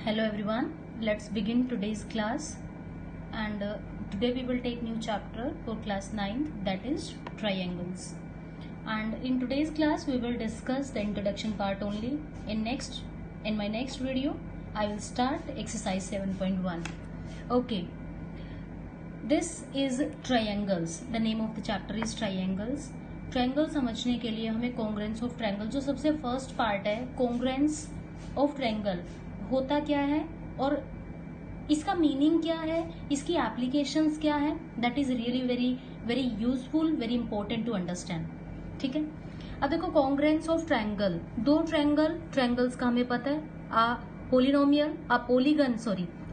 Hello everyone, let's begin today's class and today we will take new chapter for class 9th, that is triangles. And in today's class we will discuss the introduction part only. In my next video I will start exercise 7.1. Okay, this is triangles. The name of the chapter is triangles. Triangle समझने के लिए हमें congruence of triangle, जो सबसे first part है, congruence of triangle होता क्या है और इसका मीनिंग क्या है, इसकी एप्लीकेशंस क्या है, that is really very very useful, very important to understand. ठीक है, अब देखो कॉन्ग्रेंस ऑफ ट्रायंगल, दो ट्रायंगल्स का हमें पता है, अ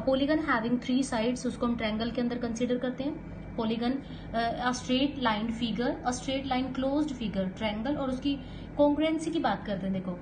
पॉलीगन हैविंग 3 साइड्स, उसको हम ट्रायंगल के अंदर कंसीडर करते हैं. Polygon, a straight line figure, a straight line closed figure, triangle. और उसकी कॉन्ग्रुएंसी की बात करते हैं. देखो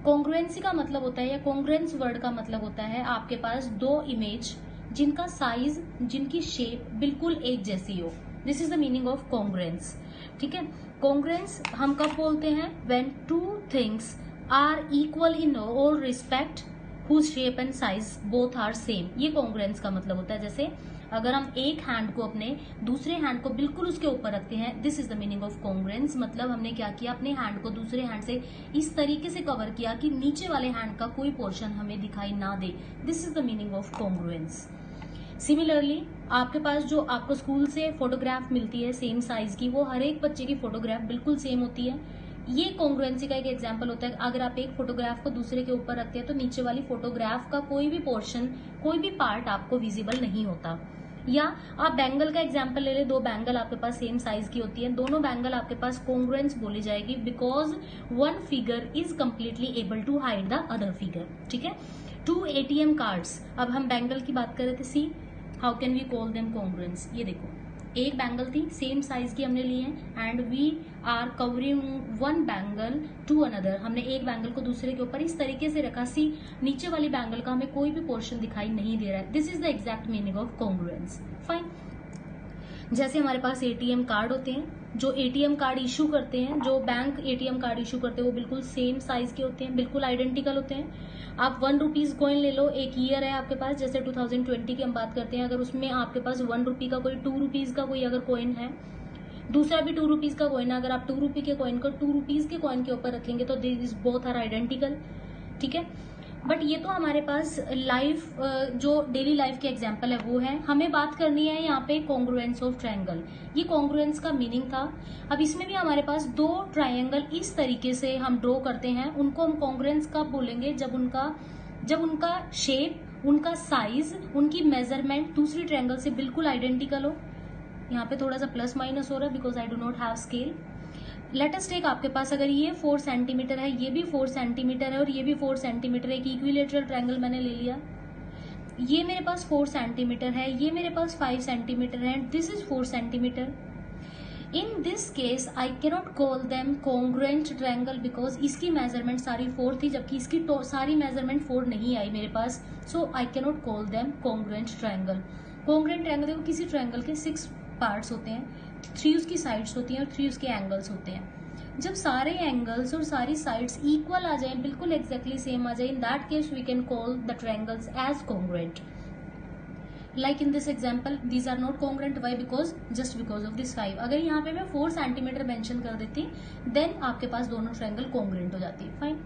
कॉन्ग्रुएंसी का मतलब होता है, या कॉन्ग्रुएंस वर्ड का मतलब होता है, आपके पास दो इमेज जिनका साइज, जिनकी शेप बिल्कुल एक जैसी हो. This is the meaning of congruence. ठीक है, कॉन्ग्रुएंस हम कब बोलते हैं? When two things are equal in all respect whose shape and size both are same. ये कॉन्ग्रुएंस का मतलब होता है. जैसे अगर हम एक हैंड को अपने दूसरे हैंड को बिल्कुल उसके ऊपर रखते हैं, this is the meaning of congruence. मतलब हमने क्या किया, अपने हैंड को दूसरे हैंड से इस तरीके से कवर किया कि नीचे वाले हैंड का कोई पोर्शन हमें दिखाई ना दे. This is the meaning of congruence. Similarly आपके पास जो आपको स्कूल से फोटोग्राफ मिलती है सेम साइज की, वो हर एक बच्चे की फोटोग्राफ बिल्कुल सेम होती है. ये कॉन्ग्रुएंसी का एक एग्जांपल होता है. अगर आप एक फोटोग्राफ को दूसरे के ऊपर रखते हैं तो नीचे वाली फोटोग्राफ का कोई भी पोर्शन, कोई भी पार्ट आपको विजिबल नहीं होता. या आप बैंगल का एग्जांपल ले ले, दो बैंगल आपके पास सेम साइज की होती है, दोनों बैंगल आपके पास कॉन्ग्रुएंस बोली जाएगी, because one figure is completely able to hide the other figure. ठीक है, 2 ATM कार्ड्स, अब हम बैंगल की बात कर रहे थे. See how can we call them congruence. ये देखो एक बैंगल थी, सेम साइज की हमने ली है, and we are covering one bangle to another. हमने एक बैंगल को दूसरे के ऊपर इस तरीके से रखा, सी नीचे वाली बैंगल का हमें कोई भी पोर्शन दिखाई नहीं दे रहा है. This is the exact meaning of congruence. Fine. जैसे हमारे पास ATM कार्ड होते हैं, जो ATM कार्ड इशू करते हैं, जो बैंक ATM कार्ड इशू करते हैं, वो बिल्कुल सेम साइज के होते हैं, बिल्कुल आइडेंटिकल होते हैं. आप 1 रुपीज कॉइन ले लो, एक ईयर है आपके पास, जैसे 2020 की हम बात करते हैं, अगर उसमें आपके पास 1 रुपी का कोई 2 रुपीज का कोई अगर कॉइन है, दूसरा भी 2 रुपीज का कॉइन है, अगर आप 2 रुपी के कॉइन को 2 रुपीज के कॉइन के ऊपर रखेंगे तो दिस बोथ आर आइडेंटिकल. ठीक है, बट ये तो हमारे पास लाइफ, जो डेली लाइफ के एग्जांपल है वो है. हमें बात करनी है यहाँ पे कॉन्ग्रुएंस ऑफ ट्रायंगल. ये कॉन्ग्रुएंस का मीनिंग था. अब इसमें भी हमारे पास दो ट्रायंगल इस तरीके से हम ड्रॉ करते हैं, उनको हम कॉन्ग्रुएंस कब बोलेंगे? जब उनका शेप, उनका साइज, उनकी मेजरमेंट दूसरी ट्रायंगल से बिल्कुल आइडेंटिकल हो. यहाँ पे थोड़ा सा प्लस माइनस हो रहा है because I do not have scale. Let us take, आपके पास अगर ये 4 सेंटीमीटर है, ये भी 4 सेंटीमीटर है और ये भी 4 सेंटीमीटर है, एक इक्विलेटरल ट्रायंगल मैंने ले लिया. ये मेरे पास 4 सेंटीमीटर है, ये मेरे पास 5 सेंटीमीटर है, this is 4 centimetre. In this case I cannot call them congruent triangle because इसकी मेजरमेंट सारी 4 थी, जबकि इसकी सारी मेजरमेंट 4 नहीं आई मेरे पास. So I cannot call them congruent triangle. Congruent triangle देखो, किसी ट्रायंगल के 6 पार्ट्स होते हैं, 3 उसकी साइड्स होती हैं और 3 उसके एंगल्स होते हैं. जब सारे एंगल्स और सारी साइड्स इक्वल आ जाएं, बिल्कुल एग्जैक्टली सेम आ जाए, in that case we can call the triangles as congruent. Like in this example, these are not congruent. Why? Just because of this 5. अगर यहाँ पे मैं 4 सेंटीमीटर मेंशन कर देती, देन आपके पास दोनों ट्रायंगल कॉन्ग्रुएंट हो जाती है. फाइन.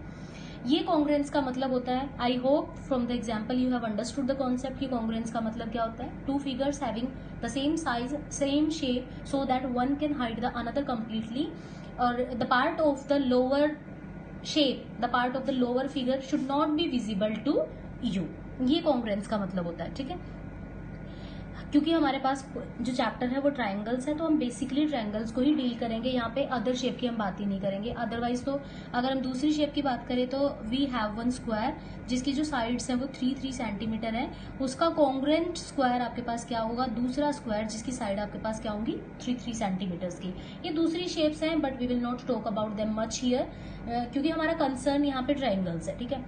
ये कॉन्ग्रुएंस का मतलब होता है, I hope from the example you have understood the concept कि कॉन्ग्रुएंस का मतलब क्या होता है. 2 figures having the same size, same shape, so that one can hide the another completely, और the part of the lower shape, the part of the lower figure should not be visible to you. ये congruence का मतलब होता है. ठीक है, क्योंकि हमारे पास जो चैप्टर है वो ट्रायंगल्स है, तो हम बेसिकली ट्रायंगल्स को ही डील करेंगे. यहाँ पे अदर शेप की हम बात ही नहीं करेंगे. अदरवाइज तो अगर हम दूसरी शेप की बात करें तो वी हैव वन स्क्वायर जिसकी जो साइड्स है वो 3 सेंटीमीटर है, उसका कॉन्ग्रुएंट स्क्वायर आपके पास क्या होगा? दूसरा स्क्वायर जिसकी साइड आपके पास क्या होंगी? 3 सेंटीमीटर्स की. ये दूसरी शेप्स हैं, but we will not talk about them much here, क्योंकि हमारा कंसर्न यहाँ पे ट्रायंगल्स है. ठीक है,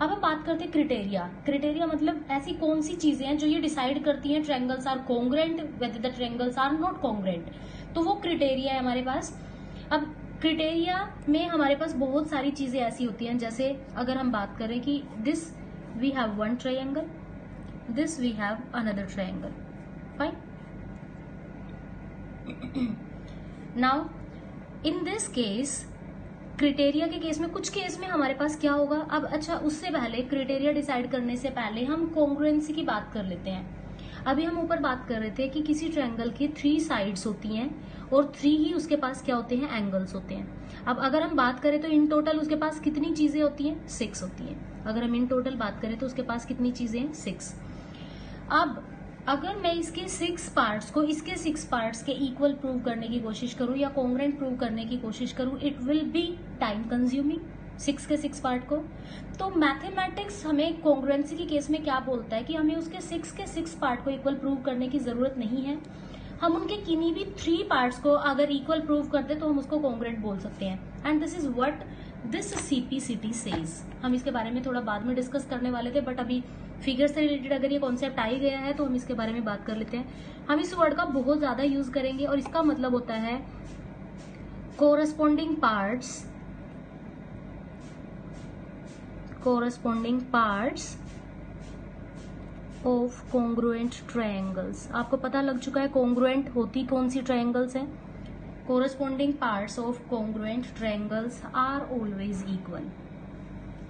अब हम बात करते हैं क्रिटेरिया. क्रिटेरिया मतलब ऐसी कौन सी चीजें हैं जो ये डिसाइड करती हैं triangles are congruent, whether the triangles are not congruent. तो वो क्रिटेरिया है हमारे पास. अब क्रिटेरिया में हमारे पास बहुत सारी चीजें ऐसी होती हैं, जैसे अगर हम बात करें कि this we have one triangle, this we have another triangle. Fine. Now in this case, criteria के केस में, कुछ केस में हमारे पास क्या होगा, अब अच्छा उससे पहले क्राइटेरिया डिसाइड करने से पहले हम कॉन्ग्रुएंसी की बात कर लेते हैं। अभी हम ऊपर बात कर रहे थे कि किसी ट्रायंगल की 3 साइड्स होती हैं और 3 ही उसके पास क्या होते हैं, एंगल्स होते हैं। अब अगर हम बात करें तो इन टोटल उसके पास कितनी चीजें होती हैं, 6 होती हैं। अगर हम इन टोटल बात करें तो उसके पास कितनी चीजें हैं, 6। अब अगर मैं इसके 6 पार्ट्स को इसके 6 पार्ट्स के इक्वल प्रूव करने की कोशिश करूं या कॉन्ग्रुएंट प्रूव करने की कोशिश करूं, it will be time consuming 6 के 6 पार्ट को। तो मैथमेटिक्स हमें कॉन्ग्रुएंसी के केस में क्या बोलता है कि हमें उसके 6 के 6 पार्ट को इक्वल प्रूव करने की जरूरत नहीं है। हम उनके किन्हीं भी 3 पार्ट्स को अगर इक्वल प्रूव करते तो हम उसको कॉन्ग्रुएंट बोल सकते हैं। And this is what this CPCT says. हम इसके बारे में थोड़ा बाद में डिस्कस करने वाले थे, बट अभी फिगर से रिलेटेड अगर ये कॉन्सेप्ट आ ही गया है तो हम इसके बारे में बात कर लेते हैं। हम इस वर्ड का बहुत ज्यादा यूज करेंगे और इसका मतलब होता है corresponding parts of congruent triangles. आपको पता लग चुका है कॉन्ग्रुएंट होती कौन सी ट्रायंगल्स हैं। Corresponding parts of congruent triangles are always equal.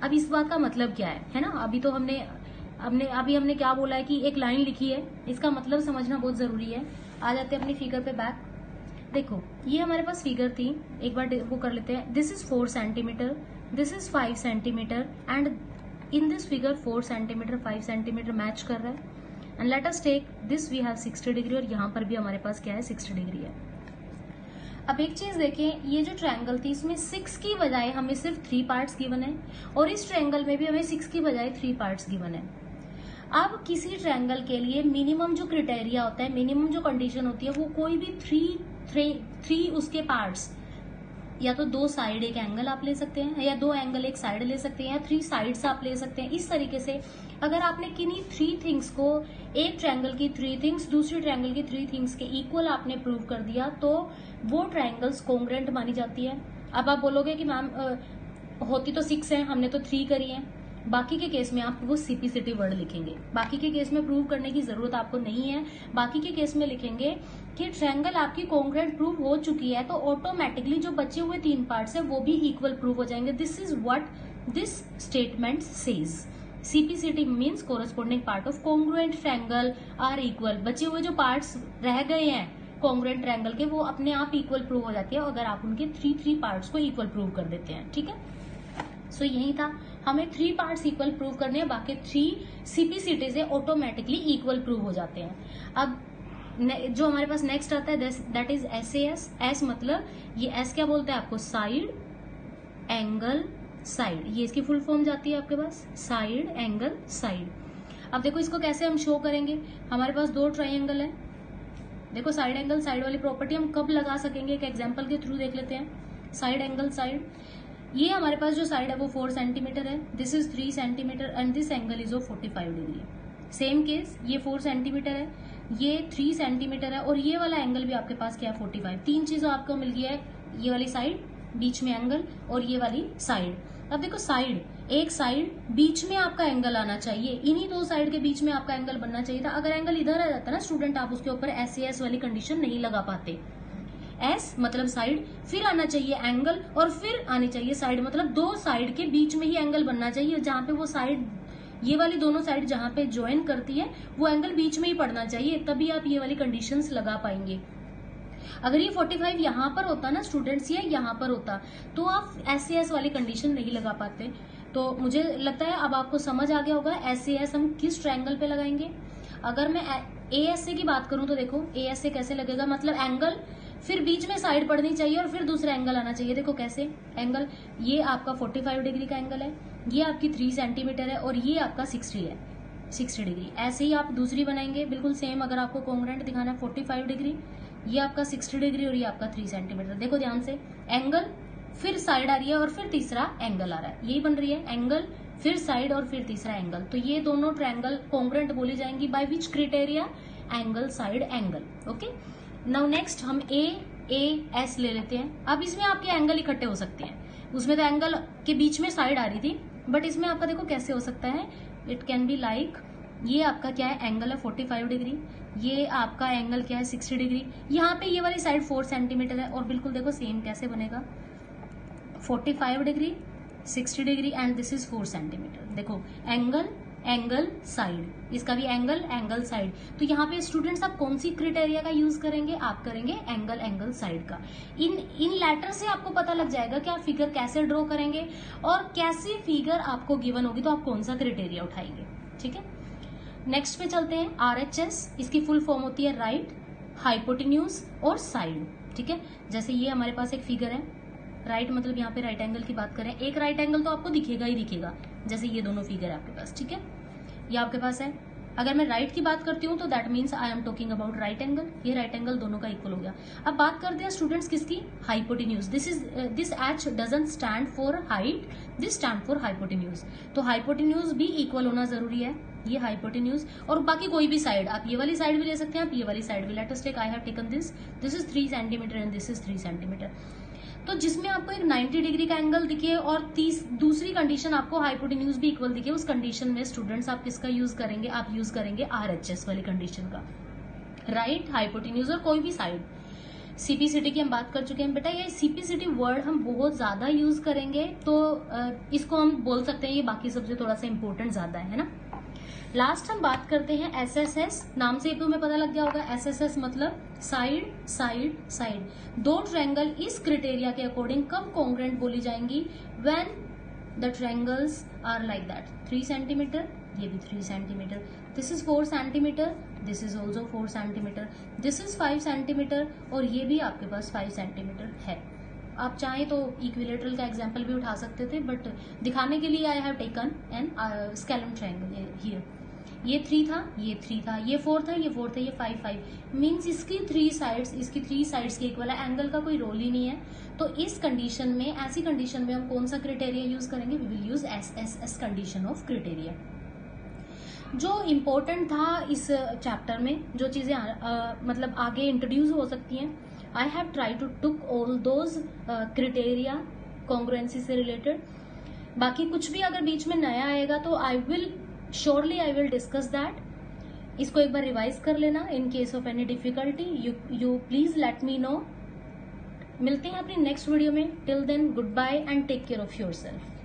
अब इस बात का मतलब क्या है ना। अभी तो हमने क्या बोला है कि एक लाइन लिखी है, इसका मतलब समझना बहुत जरूरी है। आ जाते हैं अपनी फिगर पे बैक। देखो ये हमारे पास फिगर थी, एक बार वो कर लेते हैं। This is 4 centimetre, this is 5 centimetre and in this figure 4 centimetre 5 centimetre match कर रहा है। And let us take this we have 60 degree और यहाँ पर भी हमारे पास क्या है, 60 डिग्री है। अब एक चीज देखें, ये जो ट्रायंगल थी इसमें 6 की बजाय हमें सिर्फ 3 पार्ट्स गिवन है और इस ट्रायंगल में भी हमें 6 की बजाय 3 पार्ट्स गिवन है। अब किसी ट्रायंगल के लिए मिनिमम जो क्राइटेरिया होता है, मिनिमम जो कंडीशन होती है, वो कोई भी 3 उसके पार्ट्स, या तो 2 साइड एक एंगल आप ले सकते हैं, या 2 एंगल एक साइड ले सकते हैं, या 3 साइड्स आप ले सकते हैं। इस तरीके से अगर आपने किन्हीं 3 थिंग्स को, एक ट्रायंगल की 3 थिंग्स दूसरी ट्रायंगल की 3 थिंग्स के इक्वल आपने प्रूव कर दिया तो वो ट्रायंगल्स कॉन्ग्रुएंट मानी जाती है। अब आप बोलोगे कि मैम होती तो 6 है, हमने तो 3 करी है। बाकी के केस में आप वो CPCT वर्ड लिखेंगे। बाकी के केस में प्रूव करने की जरूरत आपको नहीं है। बाकी के केस में लिखेंगे कि ट्रायंगल आपकी कॉन्ग्रुएंट प्रूव हो चुकी है तो ऑटोमेटिकली जो बचे हुए 3 पार्ट्स है वो भी इक्वल प्रूव हो जाएंगे। This is what this statement says. CPCT means corresponding part of congruent triangle are equal. बचे हुए जो पार्ट्स रह गए हैं कॉन्ग्रुएंट ट्रायंगल के, वो अपने आप इक्वल प्रूव हो जाती है अगर आप उनके 3 पार्ट्स को इक्वल प्रूव कर देते हैं। ठीक है, सो यही था, हमें 3 पार्ट्स इक्वल प्रूव करने हैं, बाकी 3 CPCT से ऑटोमेटिकली इक्वल प्रूव हो जाते हैं। अब जो हमारे पास नेक्स्ट आता है दैट इज SAS। एस मतलब ये S क्या बोलता है आपको, साइड एंगल साइड। ये इसकी फुल फॉर्म जाती है आपके पास, साइड एंगल साइड। अब देखो इसको कैसे हम शो करेंगे। हमारे पास 2 ट्रायंगल है। देखो साइड एंगल साइड वाली प्रॉपर्टी हम कब लगा सकेंगे, एक एग्जाम्पल के थ्रू देख लेते हैं। साइड एंगल साइड, ये हमारे पास जो साइड है वो 4 सेंटीमीटर है, this is 3 centimetre and this angle is of 45 degree. Same case, ये 4 सेंटीमीटर है, ये 3 सेंटीमीटर है और ये वाला एंगल भी आपके पास क्या है, 45। 3 चीजों आपको मिल गई है, ये वाली साइड बीच में एंगल और ये वाली साइड। अब देखो साइड, एक साइड बीच में आपका एंगल आना चाहिए, इन्हीं 2 साइड के बीच में आपका एंगल बनना चाहिए था। अगर एंगल इधर आ जाता ना स्टूडेंट, आप उसके ऊपर SAS वाली कंडीशन नहीं लगा पाते। S मतलब साइड, फिर आना चाहिए एंगल और फिर आनी चाहिए साइड, मतलब 2 साइड के बीच में ही एंगल बनना चाहिए। जहां पे वो साइड, ये वाली दोनों साइड जहां पे ज्वाइन करती है वो एंगल बीच में ही पड़ना चाहिए, तभी आप ये वाली कंडीशंस लगा पाएंगे। अगर ये 45 यहाँ पर होता ना स्टूडेंट्स, ये यहाँ पर होता तो आप SAS वाली कंडीशन नहीं लगा पाते। तो मुझे लगता है अब आपको समझ आ गया होगा SAS हम किस ट्रायंगल पे लगाएंगे। अगर मैं ASA की बात करूं तो देखो ASA कैसे लगेगा, मतलब एंगल फिर बीच में साइड पड़नी चाहिए और फिर दूसरा एंगल आना चाहिए। देखो कैसे, एंगल ये आपका 45 डिग्री का एंगल है, ये आपकी 3 सेंटीमीटर है और ये आपका 60 डिग्री। ऐसे ही आप दूसरी बनाएंगे बिल्कुल सेम। अगर आपको कॉन्ग्रुएंट दिखाना है 45 डिग्री, ये आपका 60 डिग्री और ये आपका 3 सेंटीमीटर। देखो ध्यान से, एंगल फिर साइड आ रही है और फिर तीसरा एंगल आ रहा है, यही बन रही है एंगल फिर साइड और फिर तीसरा एंगल। तो ये दोनों ट्रायंगल कॉन्ग्रुएंट बोली जाएंगी by which criteria, angle side angle. Okay, now next हम AS ले लेते हैं। अब इसमें आपके एंगल इकट्ठे हो सकते हैं, उसमें तो एंगल के बीच में साइड आ रही थी, बट इसमें आपका देखो कैसे हो सकता है, इट कैन बी लाइक, ये आपका क्या है, एंगल है 45 डिग्री, ये आपका एंगल क्या है 60 डिग्री, यहाँ पे ये वाली साइड 4 सेंटीमीटर है, और बिल्कुल देखो सेम कैसे बनेगा, 45 degree, 60 degree and this is 4 centimetre. देखो एंगल एंगल साइड, इसका भी एंगल एंगल साइड। तो यहाँ पे स्टूडेंट्स आप कौन सी क्राइटेरिया का यूज करेंगे, आप करेंगे एंगल एंगल साइड का। इन लेटर से आपको पता लग जाएगा कि आप फिगर कैसे ड्रॉ करेंगे और कैसी फिगर आपको गिवन होगी तो आप कौन सा क्राइटेरिया उठाएंगे। ठीक है, नेक्स्ट पे चलते हैं। RHS, इसकी फुल फॉर्म होती है राइट, हाइपोटेन्यूज और साइड। ठीक है, जैसे ये हमारे पास एक फिगर है, राइट मतलब यहाँ पे राइट एंगल की बात करें, एक राइट एंगल तो आपको दिखेगा ही दिखेगा, जैसे ये दोनों फिगर है आपके पास। ठीक है, ये आपके पास है। अगर मैं राइट की बात करती हूँ तो that means I am talking about right angle, ये राइट एंगल दोनों का इक्वल हो गया। अब बात करते हैं स्टूडेंट्स किसकी, hypotenuse. This H doesn't stand for height, this stand for hypotenuse. तो हाइपोटेन्यूज भी इक्वल होना जरूरी है, ये हाइपोटेन्यूज। और बाकी कोई भी साइड, आप ये वाली साइड भी ले सकते हैं, आप ये वाली साइड भी। Let us take, I have taken this is 3 centimetre and this is 3 centimetre. तो जिसमें आपको एक 90 डिग्री का एंगल दिखे और दूसरी कंडीशन आपको हाइपोटेन्यूज भी इक्वल दिखे, उस कंडीशन में स्टूडेंट्स आप किसका यूज करेंगे, आप यूज करेंगे RHS वाली कंडीशन का, राइट, हाइपोटेन्यूज और कोई भी साइड। CPCT की हम बात कर चुके हैं बेटा, ये CPCT वर्ड हम बहुत ज्यादा यूज करेंगे, तो इसको हम बोल सकते हैं ये बाकी सबसे थोड़ा सा इंपॉर्टेंट ज्यादा है ना। लास्ट हम बात करते हैं SSS, नाम से तुम्हें पता लग गया होगा, SSS मतलब साइड साइड साइड। दो ट्रायंगल इस क्राइटेरिया के अकॉर्डिंग कब कॉन्ग्रुएंट बोली जाएंगी, when the triangles are like that, 3 centimetre, ये भी 3 centimetre, this is 4 centimetre, this is also 4 centimetre, this is 5 centimetre और ये भी आपके पास 5 सेंटीमीटर है। आप चाहें तो इक्विलेटरल का एग्जाम्पल भी उठा सकते थे, बट दिखाने के लिए I have taken an scalene triangle here. ये 3 था, ये 3 था, ये 4 था, ये 4 था, ये 5 5 मीन्स इसकी 3 साइड्स के इक्वल है, एंगल का कोई रोल ही नहीं है। तो इस कंडीशन में, ऐसी कंडीशन में हम कौन सा क्राइटेरिया यूज करेंगे, we will use SSS condition of criteria. जो इम्पोर्टेंट था इस चैप्टर में, जो चीजें मतलब आगे इंट्रोड्यूस हो सकती हैं, I have try to took all those criteria congruency से रिलेटेड। बाकी कुछ भी अगर बीच में नया आएगा तो आई विल डिस्कस दैट। इसको एक बार रिवाइज कर लेना, in case of any difficulty you please let me know. मिलते हैं अपनी नेक्स्ट वीडियो में, till then goodbye and take care of yourself.